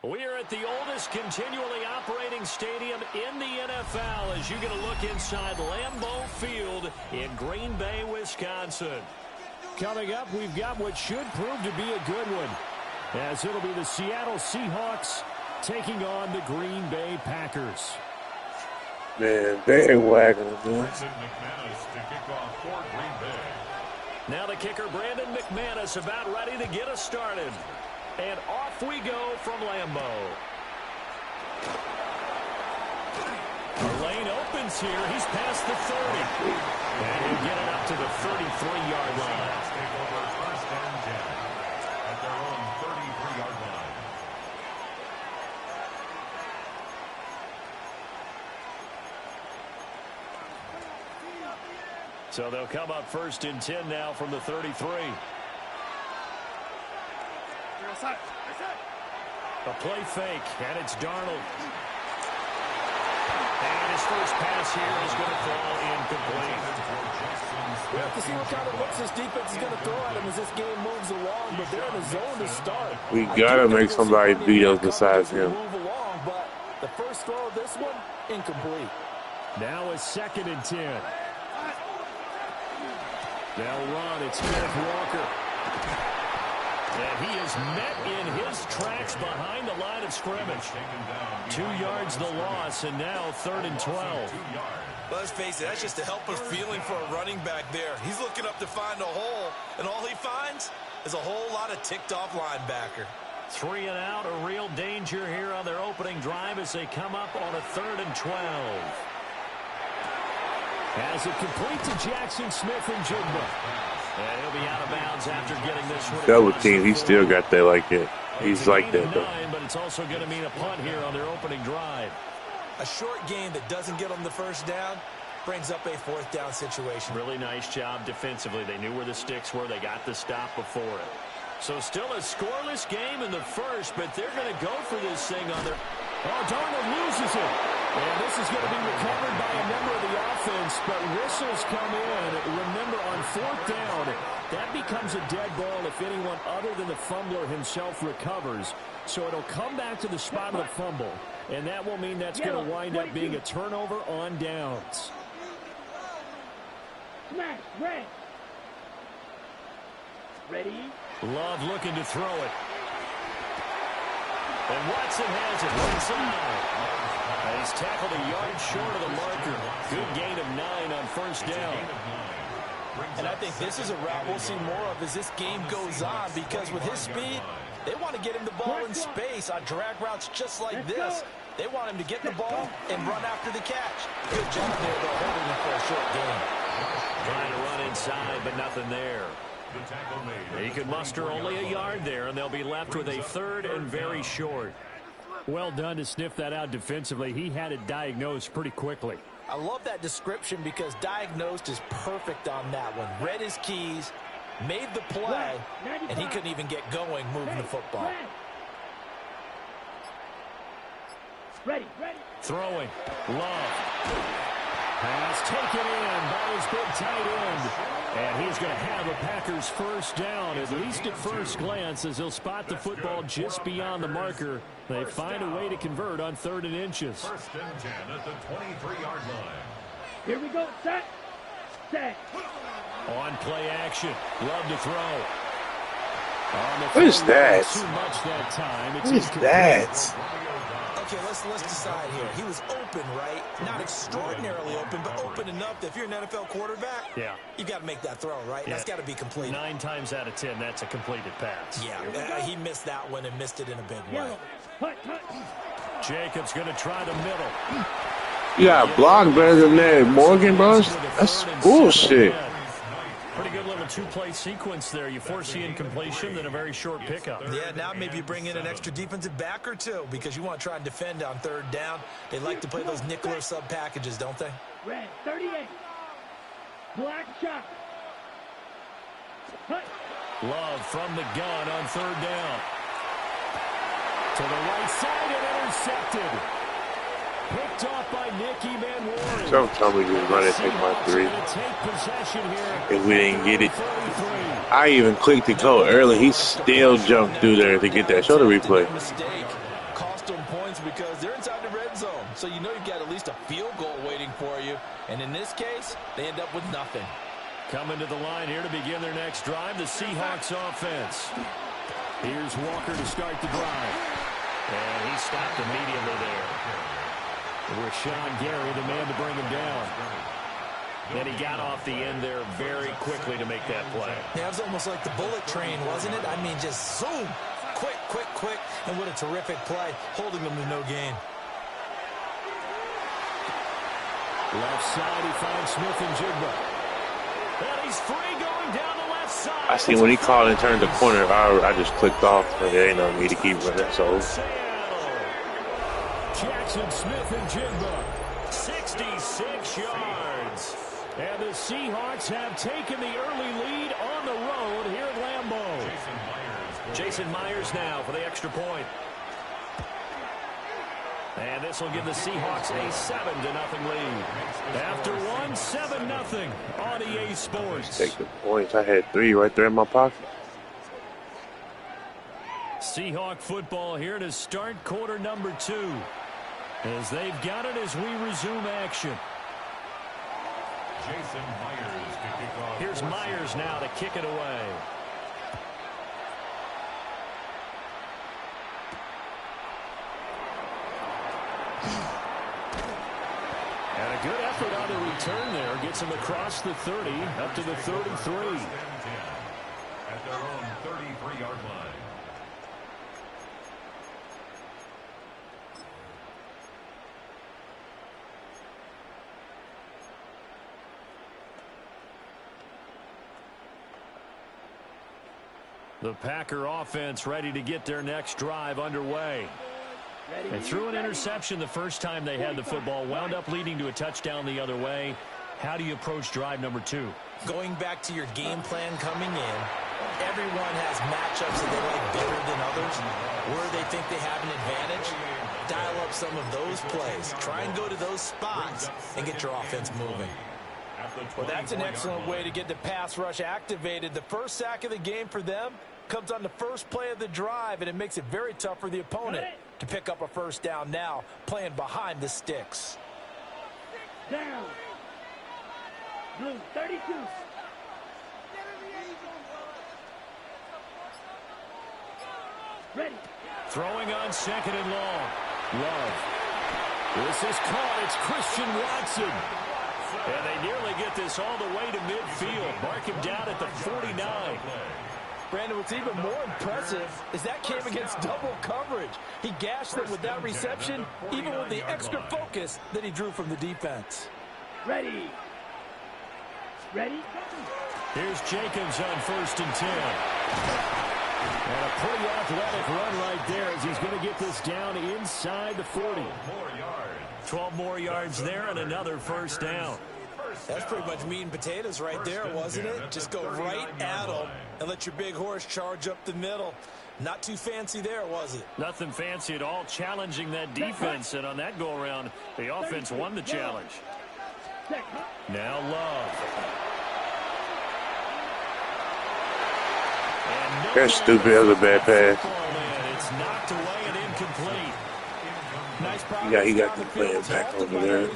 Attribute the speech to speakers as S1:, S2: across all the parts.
S1: We are at the oldest continually operating stadium in the NFL as you get a look inside Lambeau Field in Green Bay, Wisconsin. Coming up, we've got what should prove to be a good one, as it'll be the Seattle Seahawks taking on the Green Bay Packers.
S2: Man, bandwagon, man.
S1: Now the kicker, Brandon McManus, about ready to get us started. And off we go from Lambeau. The lane opens here. He's past the 30. And he'll get it up to the 33-yard line. First and 10 at their own 33-yard line. So they'll come up first and 10 now from the 33. A play fake, and it's Darnold. And his first pass here is going to fall incomplete.
S3: We have to see what kind of looks this defense is going to throw at him as this game moves along, but they're in the zone to start.
S2: We got to make somebody beat us besides him.
S3: Move along, but the first throw of this one, incomplete.
S1: Now a second and 10. They'll run. It's Smith Walker. And he is met in his tracks behind the line of scrimmage. 2 yards the loss, and now 3rd and 12.
S4: Let's face it, that's just a helpless feeling for a running back there. He's looking up to find a hole, and all he finds is a whole lot of ticked-off linebacker.
S1: 3 and out, a real danger here on their opening drive as they come up on a 3rd and 12. As it complete to Jackson Smith and Jigba. And he'll be out of bounds after getting this one.
S2: Double team, he still got that like it. He's like that, though.
S1: But it's also going to mean a punt here on their opening drive.
S4: A short game that doesn't get them the first down brings up a 4th down situation.
S1: Really nice job defensively. They knew where the sticks were. They got the stop before it. So still a scoreless game in the first, but they're going to go for this thing on their... Oh, Darnold loses it. And this is going to be recovered by a member of the offense, but whistles come in. Remember, on 4th down, that becomes a dead ball if anyone other than the fumbler himself recovers. So it'll come back to the spot of the fumble, and that will mean that's going to wind up being a turnover on downs.
S5: Smash, red. Ready?
S1: Love looking to throw it. And Watson has it right side. He's tackled a yard short of the marker. Good gain of 9 on 1st down.
S3: And I think this is a route we'll see more of as this game goes on, because with his speed, they want to get him the ball in space on drag routes just like this. They want him to get the ball and run after the catch. Good job there, though, holding him for a short game.
S1: Trying to run inside, but nothing there. He could muster only a yard there, and they'll be left with a 3rd and very short. Well done to sniff that out defensively. He had it diagnosed pretty quickly.
S3: I love that description because diagnosed is perfect on that one. Read his keys, made the play, and he couldn't even get going moving the football.
S5: Ready.
S1: Throwing. Love. Pass taken in by his big tight end. And he's going to have a Packers first down, at least at first glance, as he'll spot the football just beyond the marker. They find a way to convert on 3rd and inches.
S6: 1st and 10 at the 23-yard line.
S5: Here we go. Set.
S1: On play action. Love to throw.
S2: What is that?
S1: Too much that time.
S2: What is that?
S4: Okay, let's decide here. He was open, right? Not extraordinarily open, but open enough that if you're an NFL quarterback, you got to make that throw, right? That's got to be completed.
S1: 9 times out of 10, that's a completed pass.
S4: Yeah, he missed that one and missed it in a big way.
S1: Jacobs going to try the middle.
S2: You got blocked better than that, Morgan, bro. That's bullshit.
S1: Pretty good little 2-play sequence there. You force the incompletion, then a very short pickup.
S4: Yeah, now maybe you bring in an extra defensive back or two because you want to try and defend on 3rd down. They like to play those nickel or sub packages, don't they?
S5: Red, 38. Black shot.
S1: Love from the gun on 3rd down. To the right side and intercepted. Picked off by Nicky Manwari.
S2: Don't tell me you're going to take my 3. If we didn't get it. I even clicked to go early. He still jumped through there to get that. Show the replay.
S3: cost them points because they're inside the red zone. So you know you've got at least a field goal waiting for you. And in this case, they end up with nothing.
S1: Coming to the line here to begin their next drive, the Seahawks offense. Here's Walker to start the drive. And he stopped immediately there. Rashawn Gary, the man to bring him down. And he got off the end there very quickly to make that play.
S4: Yeah, it was almost like the bullet train, wasn't it? I mean, just zoom. Quick, quick, quick. And what a terrific play, holding them to no gain.
S1: Left side, he finds Smith and Jigba. And he's free going down the left side.
S2: I see when he called and turned the corner, I just clicked off. There ain't no need to keep running. So
S1: Jackson Smith and Jigba, 66 yards. And the Seahawks have taken the early lead on the road here at Lambeau. Jason Myers now for the extra point. And this will give the Seahawks a 7-0 lead. After one, 7-0 on EA Sports.
S2: Take the points. I had 3 right there in my pocket.
S1: Seahawk football here to start quarter number 2. As they've got it as we resume action.
S6: Jason Myers to kick off.
S1: Here's Myers now to kick it away. And a good effort on the return there. Gets him across the 30, up to the 33.
S6: At their own 33-yard line.
S1: The Packer offense ready to get their next drive underway. They threw an interception the first time they had the football, wound up leading to a touchdown the other way. How do you approach drive number 2?
S4: Going back to your game plan coming in, everyone has matchups that they like better than others. Where they think they have an advantage, dial up some of those plays. Try and go to those spots and get your offense moving.
S3: Well, that's an excellent way to get the pass rush activated. The first sack of the game for them comes on the first play of the drive, and it makes it very tough for the opponent to pick up a first down now, playing behind the sticks.
S5: Down. Blue 32. Ready.
S1: Throwing on second and long. Love. This is caught. It's Christian Watson. And they nearly get this all the way to midfield. Mark him down at the 49.
S3: Brandon, what's even more impressive is that came against double coverage. He gashed them with that reception, even with the extra focus that he drew from the defense.
S5: Ready. Ready.
S1: Here's Jacobs on 1st and 10. And a pretty athletic run right there as he's going to get this down inside the 40. 12 more yards there and another first down.
S4: That's pretty much meat and potatoes right there, wasn't it? Just go right at them and let your big horse charge up the middle. Not too fancy there, was it?
S1: Nothing fancy at all, challenging that defense. And on that go-around, the offense won the challenge. Now Love.
S2: That's stupid. That was a bad pass.
S1: It's knocked away and incomplete.
S2: Yeah, he got the playing back over there.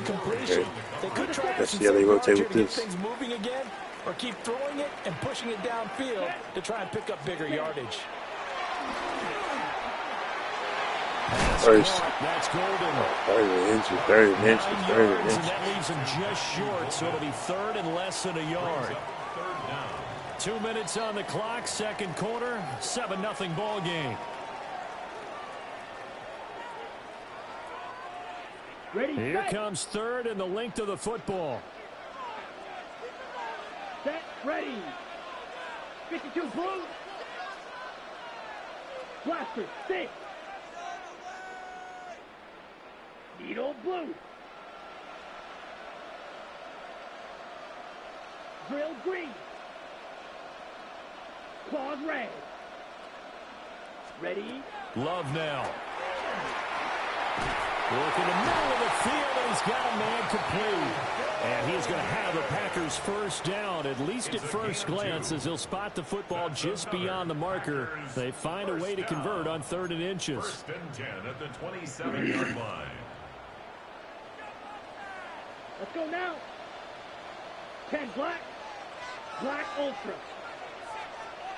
S2: Okay. Let's see how they rotate with this.
S3: Things moving again, or keep throwing it and pushing it downfield to try and pick up bigger yardage.
S2: First.
S1: That's golden.
S2: 30 inches, 30 inches, 30 inches.
S1: And that leaves him just short, so it'll be third and less than a yard. 2 minutes on the clock, second quarter, 7-0 ball game.
S5: Ready.
S1: Here comes third and the length of the football.
S5: Set. Ready. 52 blue. Blaster. 6. Needle blue. Drill green. Claws red. Ready.
S1: Love now. Working the middle of the field, and he's got a man complete. And he is going to have the Packers first down, at least at first glance, as he'll spot the football just beyond the marker. They find a way to convert on 3rd and inches.
S6: 1st and 10 at the 27-yard line.
S5: Let's go now. 10 black. Black ultra.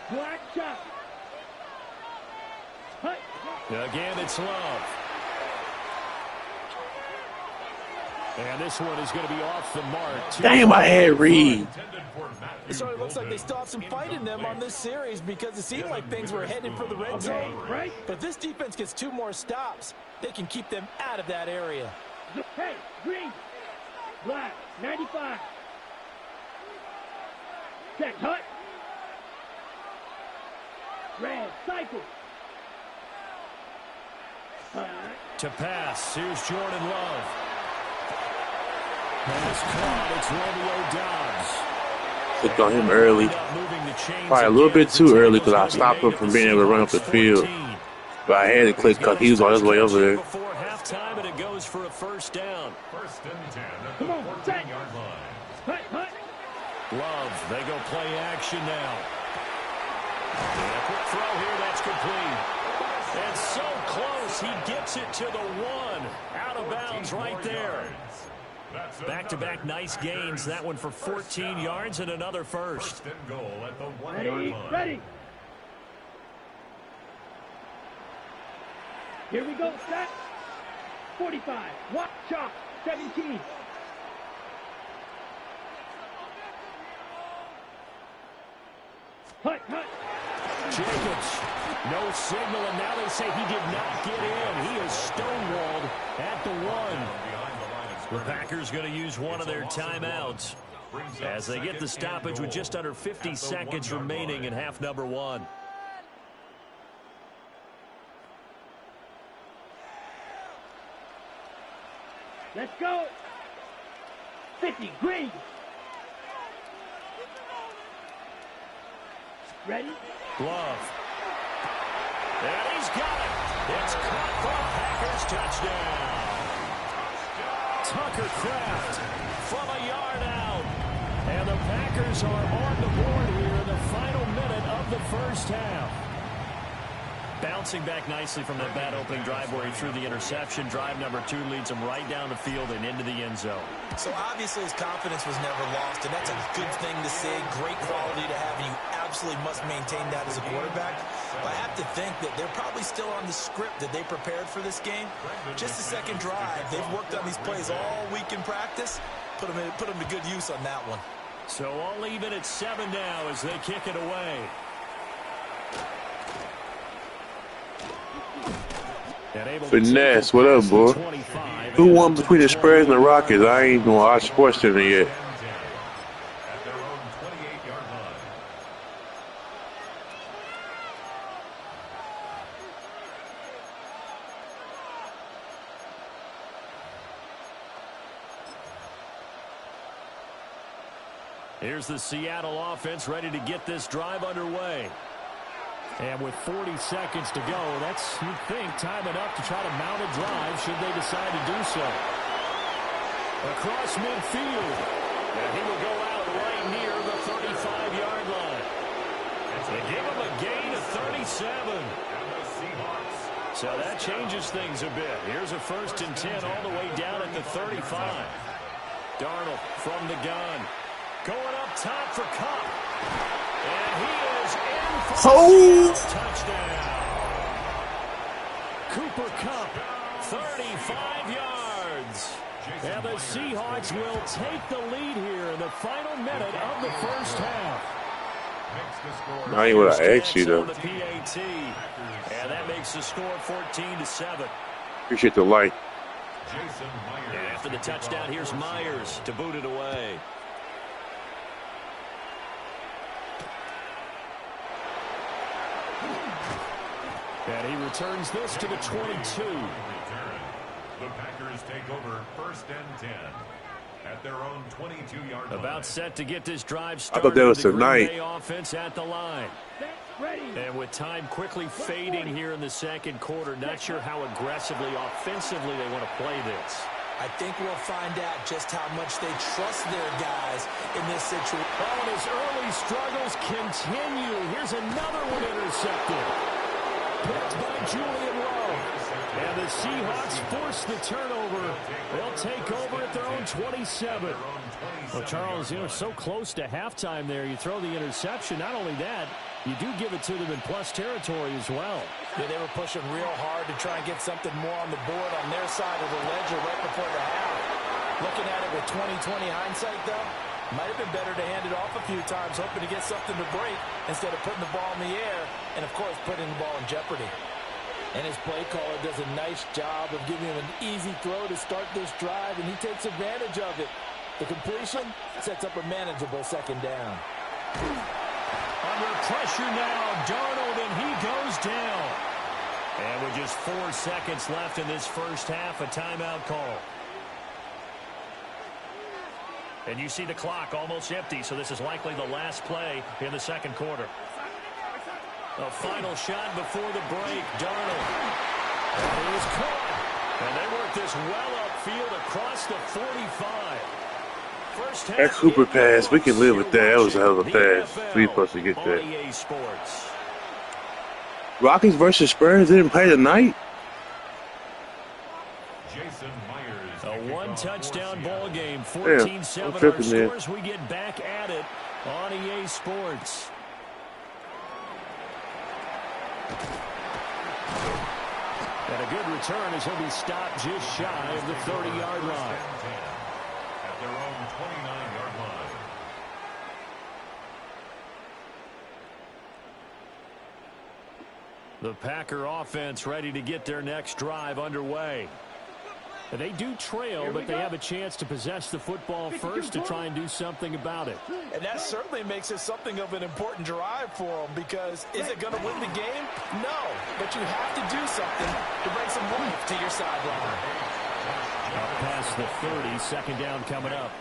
S5: Black chop. Hut.
S1: Again, it's Love. And this one is going to be off the mark.
S2: Damn, I had Reed.
S3: So it looks like they still have some fight in them on this series because it seemed like things were headed for the red zone.
S5: Right.
S3: But this defense gets 2 more stops. They can keep them out of that area.
S5: Hey, green. Black. 95. Check. Hut. Red. Cycle.
S1: To pass. Here's Jordan Love. Pass caught. It's Romeo Doubs.
S2: Clicked on him early. Probably a little bit too early because I stopped him from being able to run up the field. But I had to click because he was on his way over there.
S1: Before halftime, and it goes for a first down.
S6: 1st and 10 at
S5: Come
S6: the
S5: on,
S6: 14-yard line.
S5: Hut. Hut.
S1: Love, they go play action now. And a quick throw here, that's complete. And so close, he gets it to the 1. Out of bounds right there. Back-to-back nice gains. That one for 14 yards and another first.
S6: 1st and goal at the 1-yard line.
S5: Ready. Here we go. Set. 45. Watch chop. 17. Hut. Hut.
S1: Jacobs, no signal, and now they say he did not get in. He is stonewalled at the 1. The Packers going to use one of their timeouts as they get the stoppage with just under 50 seconds remaining in half number 1.
S5: Let's go. 50. Green. Ready?
S1: Love. And he's got it. It's caught for a Packers touchdown. Tucker Kraft from a yard out. And the Packers are on the board here in the final minute of the first half. Bouncing back nicely from that bad opening drive where he threw the interception. Drive number 2 leads him right down the field and into the end zone.
S3: So obviously his confidence was never lost, and that's a good thing to say. Great quality to have, and you absolutely must maintain that as a quarterback. But I have to think that they're probably still on the script that they prepared for this game. Just the second drive. They've worked on these plays all week in practice. Put them to good use on that one.
S1: So all even at 7 now as they kick it away.
S2: Finesse, what up, boy? Who won between the Spurs and the Rockets? I ain't gonna watch Sports Center yet.
S6: At their own 28-yard line.
S1: Here's the Seattle offense ready to get this drive underway. And with 40 seconds to go, that's, you'd think, time enough to try to mount a drive should they decide to do so. Across midfield. And he will go out right near the 35-yard line. They give him a gain of 37. So that changes things a bit. Here's a 1st and 10 all the way down at the 35. Darnold from the gun. Going up top for Cup. And he is in for a touchdown. Cooper Kupp, 35 yards. And the Seahawks will take the lead here in the final minute of the first half.
S2: I ain't what I asked you, though.
S1: And that makes the score 14-7.
S2: Appreciate the light.
S1: And after the touchdown, here's Myers to boot it away. And he returns this to the 22.
S6: The Packers take over 1st and 10 at their own 22-yard line.
S1: About set to get this drive started.
S2: I thought that was tonight.
S1: Offense at the line. And with time quickly fading here in the second quarter, not sure how aggressively, offensively they want to play this.
S4: I think we'll find out just how much they trust their guys in this situation.
S1: Oh, and his early struggles continue. Here's another one intercepted. Picked by Julian Rowe. And the Seahawks force the turnover. They'll take over at their own 27. Well, Charles, you know, so close to halftime there. You throw the interception. Not only that, you do give it to them in plus territory as well.
S3: Yeah, they were pushing real hard to try and get something more on the board on their side of the ledger right before the half. Looking at it with 20/20 hindsight, though, might have been better to hand it off a few times, hoping to get something to break instead of putting the ball in the air and, of course, putting the ball in jeopardy. And his play caller does a nice job of giving him an easy throw to start this drive, and he takes advantage of it. The completion sets up a manageable second down.
S1: Under pressure now, Darnold, and he goes down. And with just 4 seconds left in this first half, a timeout call. And you see the clock almost empty, so this is likely the last play in the second quarter. A final shot before the break, Darnold. And he is caught. And they work this well upfield across the 45.
S2: That Cooper pass, we can live with that. That was a hell of a pass. We supposed to get that. Rockies versus Spurs didn't play tonight.
S1: A one-touchdown ball game, 14-7 our scores. We get back at it on EA Sports. And a good return as he'll be stopped just shy of the 30-yard line.
S6: At their own 29-yard line.
S1: The Packer offense ready to get their next drive underway. And they do trail, but they have a chance to possess the football first to try and do something about it.
S3: And that certainly makes it something of an important drive for them, because is it going to win the game? No, but you have to do something to bring some life to your sideline.
S1: Past the 30, second down coming up.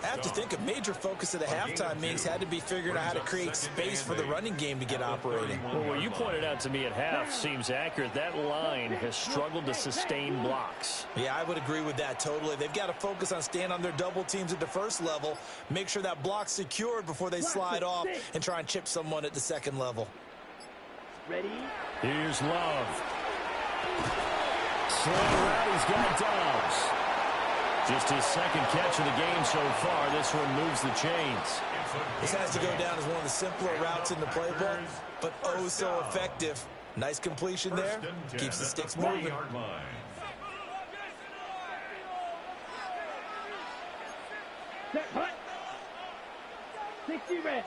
S4: I have to think a major focus of the halftime meetings had to be figuring out how to create space for the running game to get operating.
S1: Well, what you pointed out to me at half seems accurate. That line has struggled to sustain blocks.
S4: Yeah, I would agree with that totally. They've got to focus on staying on their double teams at the first level, make sure that block's secured before they slide off and try and chip someone at the second level.
S5: Ready?
S1: Here's Love. Slam around, he's got Dobbs. Just his second catch of the game so far. This one moves the chains.
S4: This has to go down as one of the simpler routes in the playbook, but oh so effective. Nice completion there. Keeps the sticks moving.
S5: Set, hut. 60 red.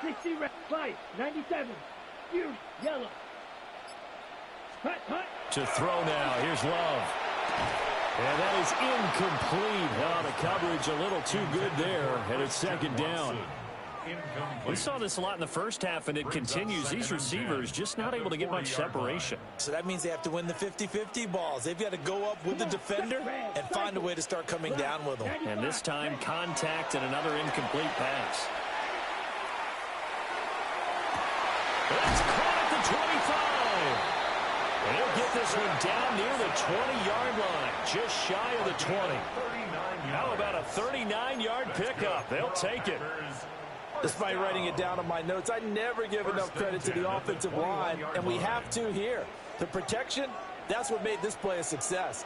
S5: 60 red. 5. 97. Huge. Yellow. Hut, hut.
S1: To throw now. Here's Love. And that is incomplete. Oh, the coverage a little too good there. And it's second down. We saw this a lot in the first half, and it continues. These receivers just not able to get much separation.
S4: So that means they have to win the 50-50 balls. They've got to go up with the defender and find a way to start coming down with them.
S1: And this time, contact and another incomplete pass. It's caught at the 25. And he'll get this one down near the 20-yard line, just shy of the 20. How about a 39-yard pickup? They'll take it.
S3: Despite writing it down on my notes, I never give enough credit to the offensive line, and we have to here. The protection, that's what made this play a success.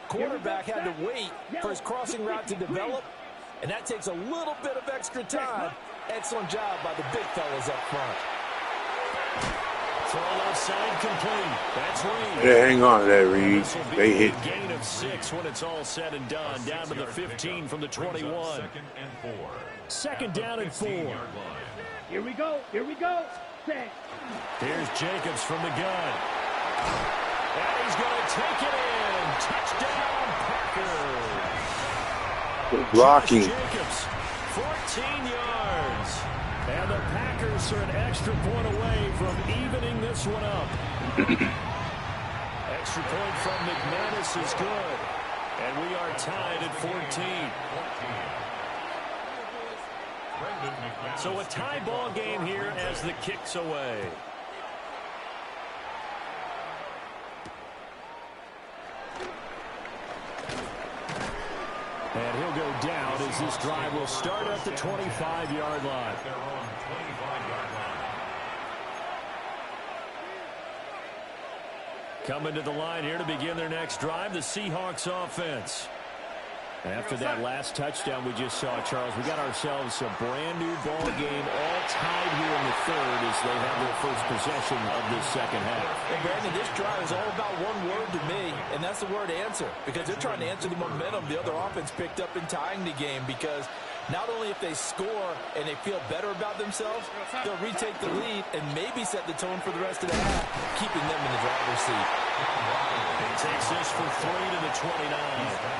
S3: Quarterback had to wait for his crossing route to develop, and that takes a little bit of extra time. Excellent job by the big fellas up front.
S1: Throw outside complete. That's Reed.
S2: Yeah, hang on to that, Reed. They hit.
S1: Gain of 6 when it's all said and done. Down to the 15 from the 21. Second down and 4.
S5: Here we go. Here we go. Set.
S1: Here's Jacobs from the gun. And he's going to take it in. Touchdown, Packers.
S2: Blocking.
S1: Jacobs, 14 yards. And the Packers are an extra point away from evening this one up. Extra point from McManus is good. And we are tied at 14. So a tie ball game here as the kick's away. And he'll go down as this drive will start at the 25-yard line. Coming to the line here to begin their next drive, the Seahawks offense. After that last touchdown we just saw, Charles, we got ourselves a brand-new ball game all tied here in the third as they have their first possession of this second half.
S3: Well, Brandon, this drive is all about one word to me, and that's the word answer, because they're trying to answer the momentum the other offense picked up in tying the game, because not only if they score and they feel better about themselves, they'll retake the lead and maybe set the tone for the rest of the half, keeping them in the driver's seat.
S1: He takes this for 3 to the 29.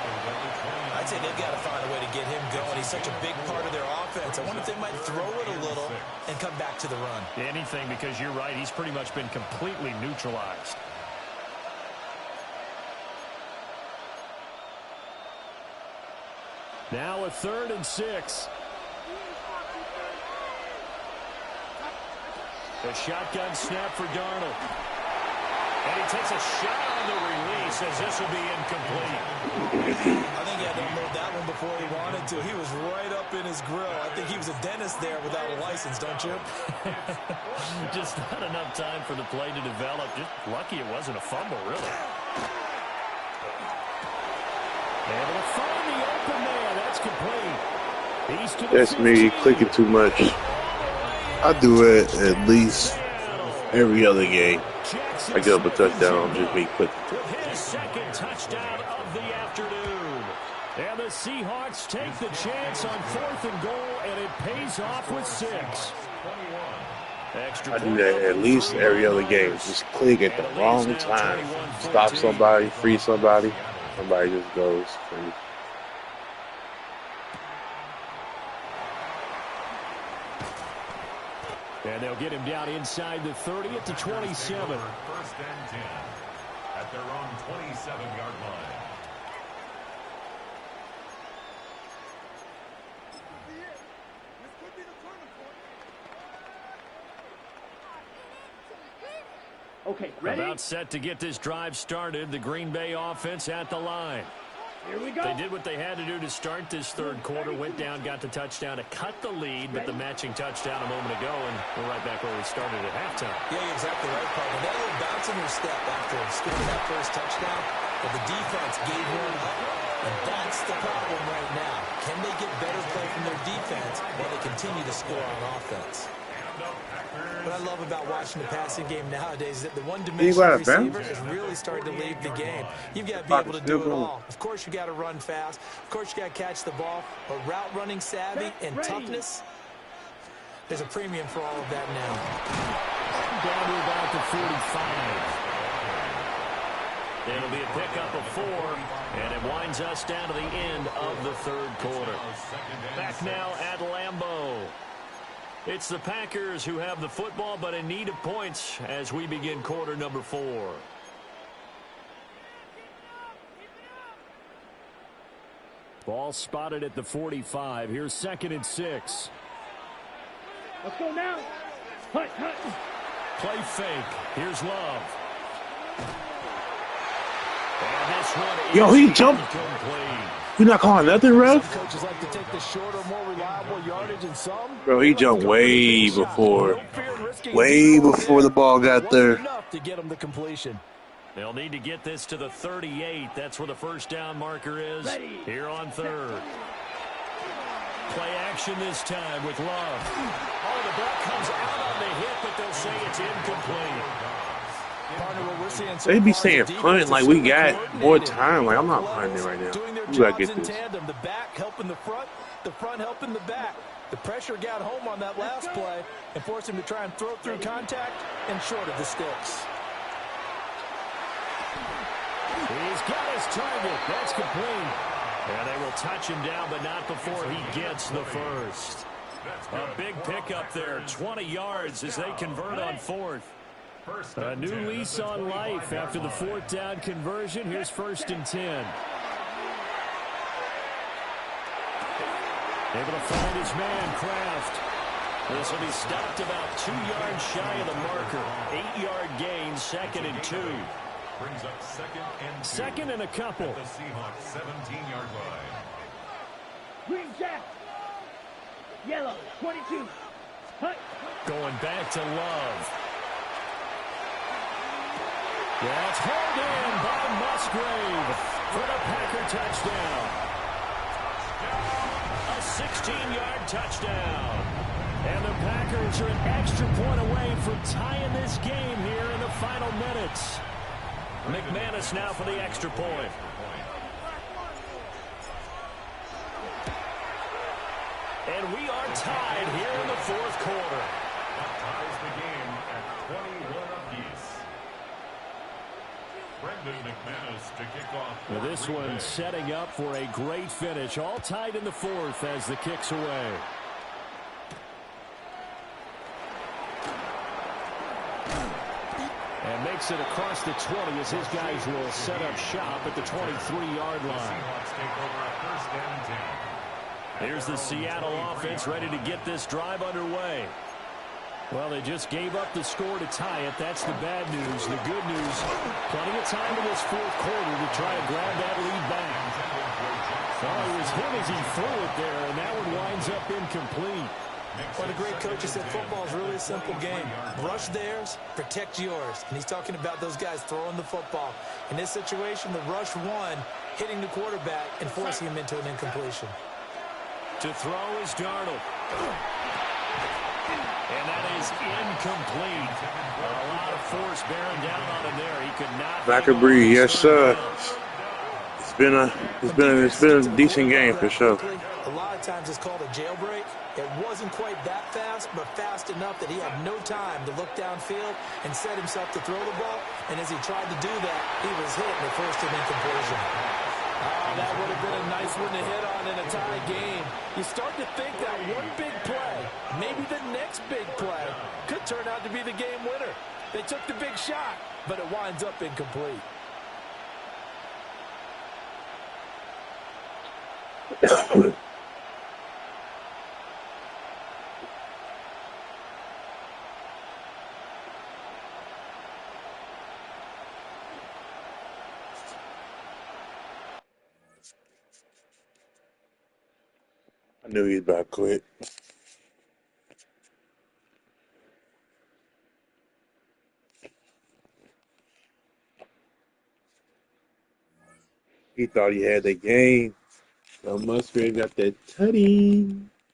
S3: I'd say they've got to find a way to get him going. He's such a big part of their offense. I wonder if they might throw it a little and come back to the run.
S1: Anything, because you're right, he's pretty much been completely neutralized. Now a 3rd and 6. A shotgun snap for Darnold. And he takes a shot on the release as this will be incomplete.
S3: I think he had to unload that one before he wanted to. He was right up in his grill. I think he was a dentist there without a license, don't you?
S1: Just not enough time for the play to develop. Just lucky it wasn't a fumble, really. Able to find the open man. That's complete.
S2: That's me clicking too much. I do it at least every other game. I get up a touchdown, just me quick.
S1: With his second touchdown of the afternoon. And the Seahawks take the chance on 4th and goal, and it pays off with 6.
S2: I do that at least every other game. Just click at the wrong time. Stop somebody, free somebody. Somebody just goes free.
S1: And they'll get him down inside the 30 at the 27.
S6: 1st and 10 at their own 27-yard line.
S5: Okay, ready?
S1: About set to get this drive started. The Green Bay offense at the line.
S5: Here we go.
S1: They did what they had to do to start this third quarter. Went down, got the touchdown to cut the lead, but the matching touchdown a moment ago, and we're right back where we started at halftime.
S3: Yeah, you're exactly right, partner. They had a little bounce in their step after scoring that first touchdown, but the defense gave one up, and that's the problem right now. Can they get better play from their defense while they continue to score on offense? What I love about watching the passing game nowadays is that the one-dimensional receiver is really starting to lead the game. You've got to be able to do it all. Of course, you got to run fast. Of course, you got to catch the ball. But route running savvy and toughness, there's a premium for all of that now.
S1: Down to about the 45. It'll be a pickup of 4, and it winds us down to the end of the third quarter. Back now at Lambeau. It's the Packers who have the football, but in need of points as we begin quarter number 4. Ball spotted at the 45. Here's 2nd and 6.
S5: Let's go now. Hut, hut.
S1: Play fake. Here's Love. And this one is
S2: Yo, he jumped.
S1: incomplete.
S2: You're not calling nothing, ref?
S3: Some coaches like to take the shorter, more reliable yardage, and some...
S2: Bro, he jumped way before the ball got there.
S3: Enough to get him the completion.
S1: They'll need to get this to the 38. That's where the first down marker is here on 3rd. Play action this time with Love. Oh, the ball comes out on the hit, but they'll say it's incomplete.
S2: They be saying punt like we got more time. Like, I'm not punting right now. You gotta get this.
S3: The back helping the front helping the back. The pressure got home on that last play and forced him to try and throw through contact and short of the sticks.
S1: He's got his target. That's complete. And they will touch him down, but not before he gets the first. A big pickup there, 20 yards as they convert on 4th. A new lease on life after the 4th down conversion. Here's 1st and 10. Able to find his man, Kraft. This will be stopped about 2 yards shy of the marker. 8-yard gain, 2nd and 2.
S6: Brings up 2nd and 2.
S1: Second and a couple.
S6: At the Seahawks 17-yard line.
S5: Green jack. Yellow, 22. Hut.
S1: Going back to Love. That's hauled in by Musgrave for the Packer touchdown. A 16-yard touchdown. And the Packers are an extra point away from tying this game here in the final minutes. McManus now for the extra point. And we are tied here in the 4th quarter.
S6: That ties the game at 21 apiece. Brendan McManus to kick off.
S1: Now this one setting up for a great finish. All tied in the 4th as the kick's away. And makes it across the 20 as his guys will set up shop at the 23-yard line. Here's the Seattle offense ready to get this drive underway. Well, they just gave up the score to tie it. That's the bad news. The good news, plenty of time in this 4th quarter to try to grab that lead back. Well, it was him as he threw it there, and that one winds up incomplete.
S3: What a great coach has said, football is really a simple game. Rush theirs, protect yours. And he's talking about those guys throwing the football. In this situation, the rush won, hitting the quarterback and forcing him into an incompletion.
S1: To throw is Darnold. And that is incomplete. A lot of force bearing down on him there. He could not.
S2: Back and breathe, yes, sir. It's been a decent game for sure.
S3: A lot of times it's called a jailbreak. It wasn't quite that fast, but fast enough that he had no time to look downfield and set himself to throw the ball. And as he tried to do that, he was hit and it forced an incompletion. Oh, that would have been a nice one to hit on in a tie game. You start to think that one big play, maybe the next big play, could turn out to be the game winner. They took the big shot, but it winds up incomplete.
S2: I knew he was about to quit. He thought he had the game. So Musgrave got that tutty.